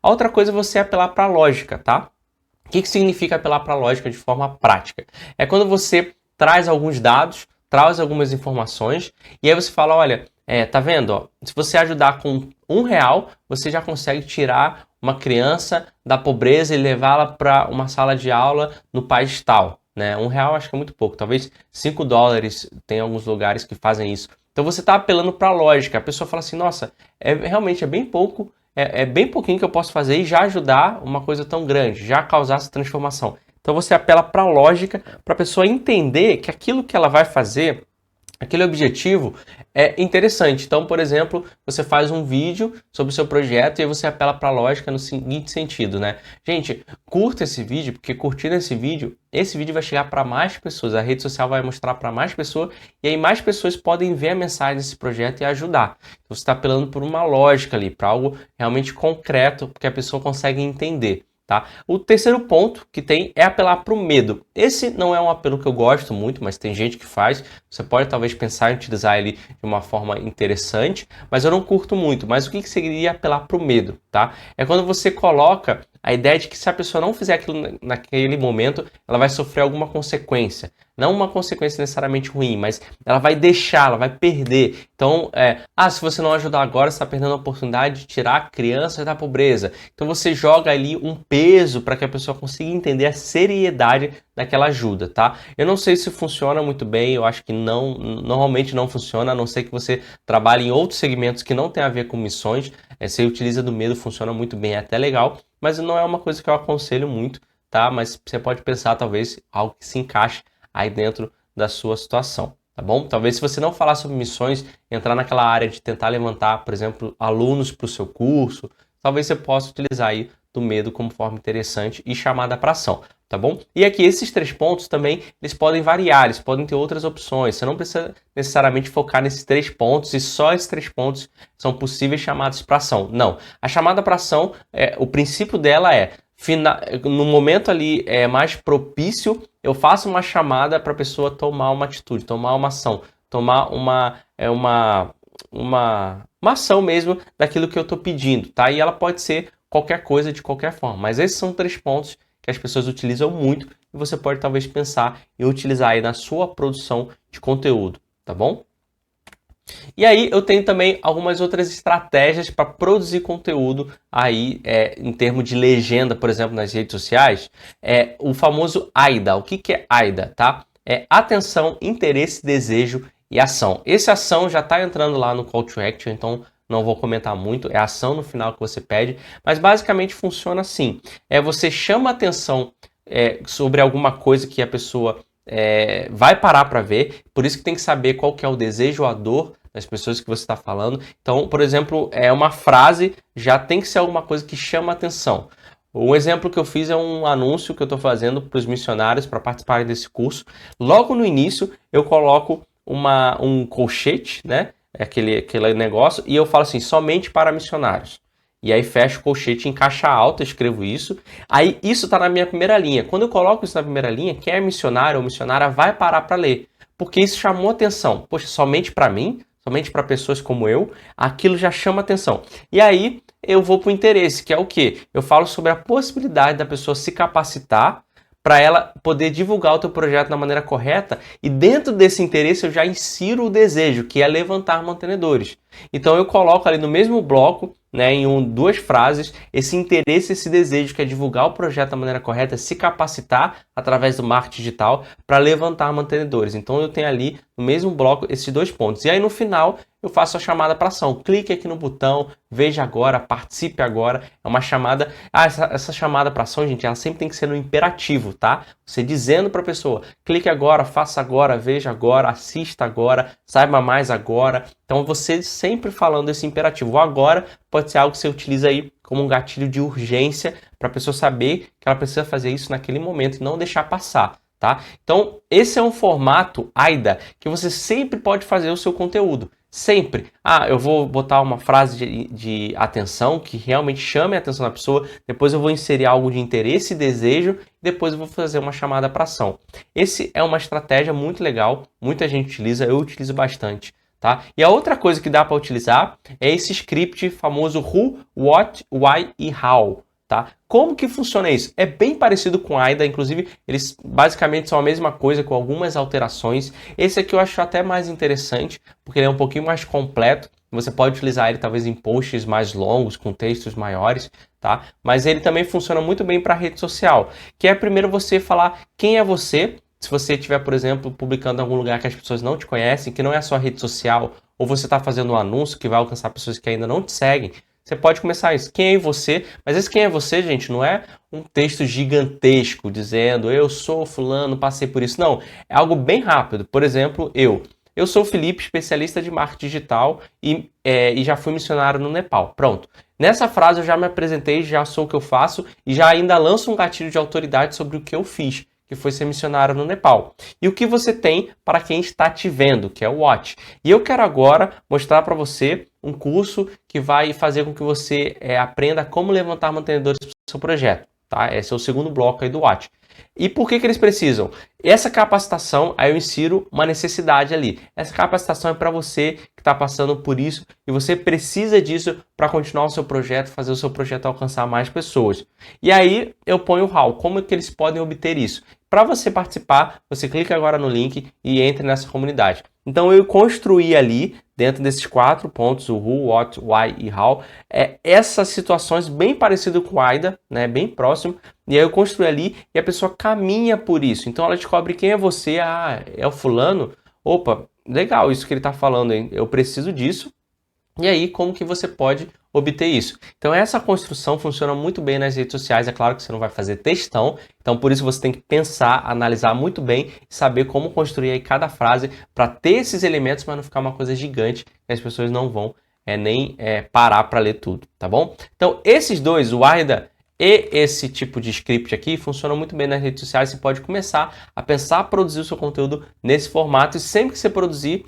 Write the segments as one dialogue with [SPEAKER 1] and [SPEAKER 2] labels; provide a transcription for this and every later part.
[SPEAKER 1] A outra coisa é você apelar para a lógica, tá? O que significa apelar para a lógica de forma prática? É quando você traz alguns dados, traz algumas informações, e aí você fala, olha, tá vendo? Ó, se você ajudar com R$ 1, você já consegue tirar uma criança da pobreza e levá-la para uma sala de aula no país tal. Né? R$ 1 acho que é muito pouco, talvez US$ 5, tem alguns lugares que fazem isso. Então você está apelando para a lógica, a pessoa fala assim, nossa, realmente é bem pouco, é bem pouquinho que eu posso fazer e já ajudar uma coisa tão grande, já causar essa transformação. Então você apela para a lógica, para a pessoa entender que aquilo que ela vai fazer, aquele objetivo é interessante. Então, por exemplo, você faz um vídeo sobre o seu projeto e aí você apela para a lógica no seguinte sentido, né? Gente, curta esse vídeo, porque curtindo esse vídeo vai chegar para mais pessoas, a rede social vai mostrar para mais pessoas e aí mais pessoas podem ver a mensagem desse projeto e ajudar. Então, você está apelando por uma lógica ali, para algo realmente concreto, que a pessoa consegue entender. Tá? O terceiro ponto que tem é apelar para o medo. Esse não é um apelo que eu gosto muito, mas tem gente que faz. Você pode talvez pensar em utilizar ele de uma forma interessante, mas eu não curto muito. Mas o que seria apelar para o medo? Tá? É quando você coloca a ideia de que se a pessoa não fizer aquilo naquele momento, ela vai sofrer alguma consequência. Não uma consequência necessariamente ruim, mas ela vai deixar, ela vai perder. Então, se você não ajudar agora, você está perdendo a oportunidade de tirar crianças da pobreza. Então você joga ali um peso para que a pessoa consiga entender a seriedade daquela ajuda, tá? Eu não sei se funciona muito bem, eu acho que não, normalmente não funciona, a não ser que você trabalhe em outros segmentos que não tem a ver com missões. Se utiliza do medo, funciona muito bem, é até legal, mas não é uma coisa que eu aconselho muito, tá? Mas você pode pensar, talvez, algo que se encaixe aí dentro da sua situação, tá bom? Talvez se você não falar sobre missões, entrar naquela área de tentar levantar, por exemplo, alunos para o seu curso, talvez você possa utilizar aí do medo como forma interessante e chamada para ação, tá bom? E aqui esses 3 pontos também, eles podem variar, eles podem ter outras opções, você não precisa necessariamente focar nesses 3 pontos e só esses 3 pontos são possíveis chamadas para ação. Não, a chamada para ação, o princípio dela no momento ali mais propício, eu faço uma chamada para a pessoa tomar uma atitude, tomar uma ação, tomar uma ação mesmo daquilo que eu estou pedindo, tá? E ela pode ser qualquer coisa de qualquer forma, mas esses são 3 pontos que as pessoas utilizam muito e você pode talvez pensar em utilizar aí na sua produção de conteúdo, tá bom? E aí eu tenho também algumas outras estratégias para produzir conteúdo aí em termos de legenda, por exemplo, nas redes sociais, o famoso AIDA. O que é AIDA, tá? É atenção, interesse, desejo e ação. Essa ação já está entrando lá no Call to Action, então não vou comentar muito, é a ação no final que você pede, mas basicamente funciona assim, você chama a atenção sobre alguma coisa que a pessoa vai parar para ver, por isso que tem que saber qual que é o desejo ou a dor das pessoas que você está falando. Então, por exemplo, uma frase já tem que ser alguma coisa que chama a atenção. Um exemplo que eu fiz é um anúncio que eu estou fazendo para os missionários para participarem desse curso. Logo no início, eu coloco um colchete, né? Aquele negócio, e eu falo assim, somente para missionários. E aí fecho o colchete em caixa alta, escrevo isso. Aí isso está na minha primeira linha. Quando eu coloco isso na primeira linha, quem é missionário ou missionária vai parar para ler. Porque isso chamou atenção. Poxa, somente para mim? Somente para pessoas como eu? Aquilo já chama atenção. E aí eu vou para o interesse, que é o quê? Eu falo sobre a possibilidade da pessoa se capacitar para ela poder divulgar o teu projeto da maneira correta, e dentro desse interesse eu já insiro o desejo, que é levantar mantenedores. Então eu coloco ali no mesmo bloco, né, em 2 frases, esse interesse, esse desejo, que é divulgar o projeto da maneira correta, se capacitar através do marketing digital para levantar mantenedores. Então eu tenho ali no mesmo bloco esses 2 pontos. E aí no final eu faço a chamada para ação. Clique aqui no botão, veja agora, participe agora. É uma chamada... essa chamada para ação, gente, ela sempre tem que ser no imperativo, tá? Você dizendo para a pessoa, clique agora, faça agora, veja agora, assista agora, saiba mais agora. Então você sempre falando esse imperativo. O agora pode ser algo que você utiliza aí como um gatilho de urgência para a pessoa saber que ela precisa fazer isso naquele momento e não deixar passar, tá? Então esse é um formato AIDA que você sempre pode fazer o seu conteúdo. Sempre. Eu vou botar uma frase de atenção que realmente chame a atenção da pessoa, depois eu vou inserir algo de interesse e desejo, depois eu vou fazer uma chamada para ação. Esse é uma estratégia muito legal, muita gente utiliza, eu utilizo bastante, tá? E a outra coisa que dá para utilizar é esse script famoso who, what, why e how, tá? Como que funciona isso? É bem parecido com a AIDA, inclusive eles basicamente são a mesma coisa com algumas alterações. Esse aqui eu acho até mais interessante, porque ele é um pouquinho mais completo. Você pode utilizar ele talvez em posts mais longos, com textos maiores, tá? Mas ele também funciona muito bem para rede social, que é primeiro você falar quem é você. Se você estiver, por exemplo, publicando em algum lugar que as pessoas não te conhecem, que não é a sua rede social, ou você está fazendo um anúncio que vai alcançar pessoas que ainda não te seguem, você pode começar isso. Quem é você? Mas esse quem é você, gente, não é um texto gigantesco dizendo eu sou fulano, passei por isso. Não, é algo bem rápido. Por exemplo, eu sou o Felipe, especialista de marketing digital e já fui missionário no Nepal. Pronto. Nessa frase eu já me apresentei, já sou o que eu faço e já ainda lanço um gatilho de autoridade sobre o que eu fiz, que foi ser missionário no Nepal. E o que você tem para quem está te vendo, que é o Watch. E eu quero agora mostrar para você um curso que vai fazer com que você aprenda como levantar mantenedores para o seu projeto. Tá? Esse é o segundo bloco aí do Watch. E por que eles precisam? Essa capacitação, aí eu insiro uma necessidade ali. Essa capacitação é para você que está passando por isso e você precisa disso para continuar o seu projeto, fazer o seu projeto alcançar mais pessoas. E aí eu ponho o how, como é que eles podem obter isso? Para você participar, você clica agora no link e entre nessa comunidade. Então eu construí ali, dentro desses 4 pontos, o who, what, why e how, essas situações bem parecidas com o AIDA, né, bem próximo, e aí eu construí ali e a pessoa caminha por isso. Então ela descobre quem é você, é o fulano, opa, legal isso que ele está falando, hein? Eu preciso disso. E aí, como que você pode obter isso? Então, essa construção funciona muito bem nas redes sociais. É claro que você não vai fazer textão, então por isso você tem que pensar, analisar muito bem e saber como construir aí cada frase para ter esses elementos, mas não ficar uma coisa gigante que as pessoas não vão nem parar para ler tudo, tá bom? Então, esses dois, o AIDA e esse tipo de script aqui, funcionam muito bem nas redes sociais. Você pode começar a pensar, a produzir o seu conteúdo nesse formato e sempre que você produzir,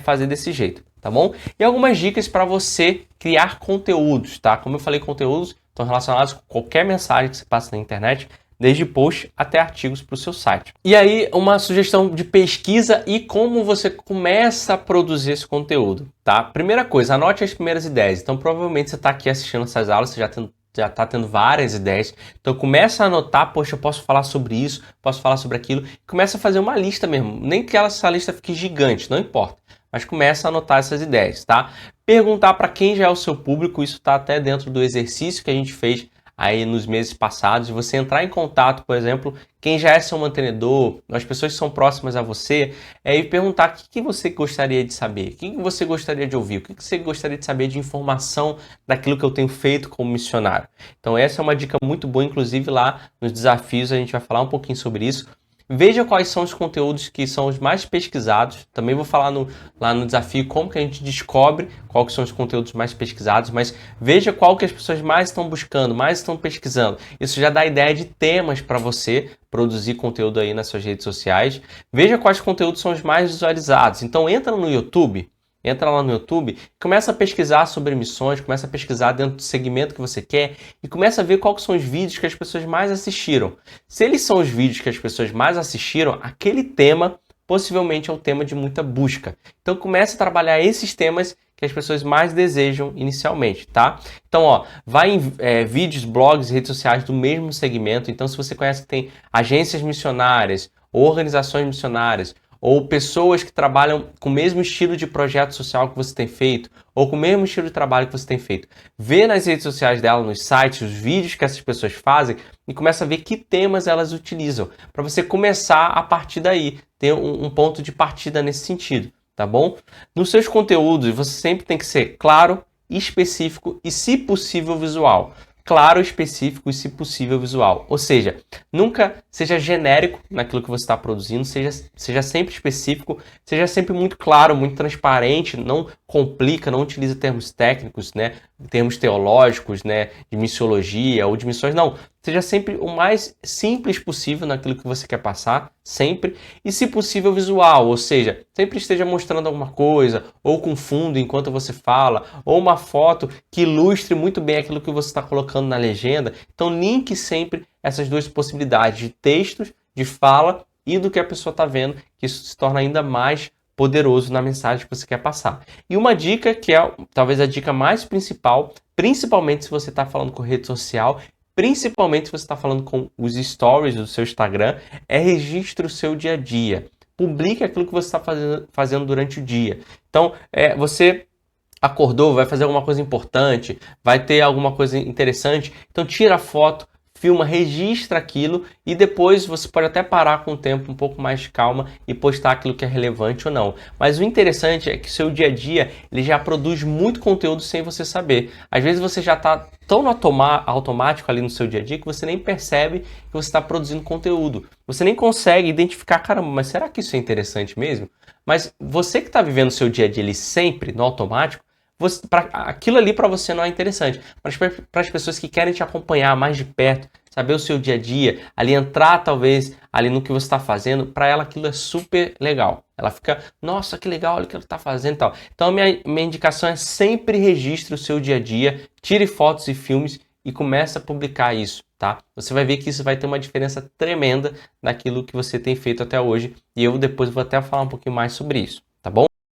[SPEAKER 1] fazer desse jeito. Tá bom? E algumas dicas para você criar conteúdos, tá? Como eu falei, conteúdos estão relacionados com qualquer mensagem que você passa na internet, desde post até artigos para o seu site. E aí, uma sugestão de pesquisa e como você começa a produzir esse conteúdo, tá? Primeira coisa, anote as primeiras ideias. Então, provavelmente você está aqui assistindo essas aulas, você já está tendo várias ideias. Então começa a anotar, poxa, eu posso falar sobre isso, posso falar sobre aquilo. Começa a fazer uma lista mesmo. Nem que essa lista fique gigante, não importa. Mas começa a anotar essas ideias, tá? Perguntar para quem já é o seu público, isso está até dentro do exercício que a gente fez aí nos meses passados, de você entrar em contato, por exemplo, quem já é seu mantenedor, as pessoas que são próximas a você, e perguntar o que você gostaria de saber, o que você gostaria de ouvir, o que você gostaria de saber de informação daquilo que eu tenho feito como missionário. Então essa é uma dica muito boa, inclusive lá nos desafios a gente vai falar um pouquinho sobre isso. Veja quais são os conteúdos que são os mais pesquisados. Também vou falar lá no desafio como que a gente descobre quais são os conteúdos mais pesquisados, mas veja qual que as pessoas mais estão buscando, mais estão pesquisando. Isso já dá ideia de temas para você produzir conteúdo aí nas suas redes sociais. Veja quais conteúdos são os mais visualizados. Então entra no YouTube. Entra lá no YouTube, começa a pesquisar sobre missões, começa a pesquisar dentro do segmento que você quer e começa a ver quais são os vídeos que as pessoas mais assistiram. Se eles são os vídeos que as pessoas mais assistiram, aquele tema possivelmente é o tema de muita busca. Então comece a trabalhar esses temas que as pessoas mais desejam inicialmente, tá? Então, vai em vídeos, blogs, redes sociais do mesmo segmento. Então, se você conhece que tem agências missionárias, organizações missionárias, ou pessoas que trabalham com o mesmo estilo de projeto social que você tem feito, ou com o mesmo estilo de trabalho que você tem feito. Vê nas redes sociais dela, nos sites, os vídeos que essas pessoas fazem e começa a ver que temas elas utilizam, para você começar a partir daí, ter um ponto de partida nesse sentido, tá bom? Nos seus conteúdos, você sempre tem que ser claro, específico e, se possível, visual. Claro, específico e, se possível, visual. Ou seja, nunca seja genérico naquilo que você está produzindo, seja sempre específico, seja sempre muito claro, muito transparente, não complica, não utiliza termos técnicos, né, termos teológicos, né, de missiologia ou de missões, não. Seja sempre o mais simples possível naquilo que você quer passar, sempre, e se possível visual, ou seja, sempre esteja mostrando alguma coisa, ou com fundo enquanto você fala, ou uma foto que ilustre muito bem aquilo que você está colocando na legenda. Então linke sempre essas duas possibilidades de textos, de fala e do que a pessoa está vendo, que isso se torna ainda mais poderoso na mensagem que você quer passar. E uma dica que é talvez a dica mais principal, principalmente se você está falando com rede social, principalmente se você está falando com os stories do seu Instagram, é registre o seu dia a dia. Publique aquilo que você está fazendo durante o dia. Então, você acordou, vai fazer alguma coisa importante, vai ter alguma coisa interessante, então tira a foto, filma, registra aquilo e depois você pode até parar com o tempo um pouco mais de calma e postar aquilo que é relevante ou não. Mas o interessante é que o seu dia a dia ele já produz muito conteúdo sem você saber. Às vezes você já está tão no automático ali no seu dia a dia que você nem percebe que você está produzindo conteúdo. Você nem consegue identificar, caramba, mas será que isso é interessante mesmo? Mas você que está vivendo o seu dia a dia ali sempre no automático, aquilo ali para você não é interessante, mas para as pessoas que querem te acompanhar mais de perto, saber o seu dia a dia, ali entrar talvez ali no que você está fazendo, para ela aquilo é super legal. Ela fica, nossa, que legal, olha o que ela está fazendo e tal. Então a minha indicação é sempre registre o seu dia a dia, tire fotos e filmes e comece a publicar isso, tá? Você vai ver que isso vai ter uma diferença tremenda naquilo que você tem feito até hoje e eu depois vou até falar um pouquinho mais sobre isso.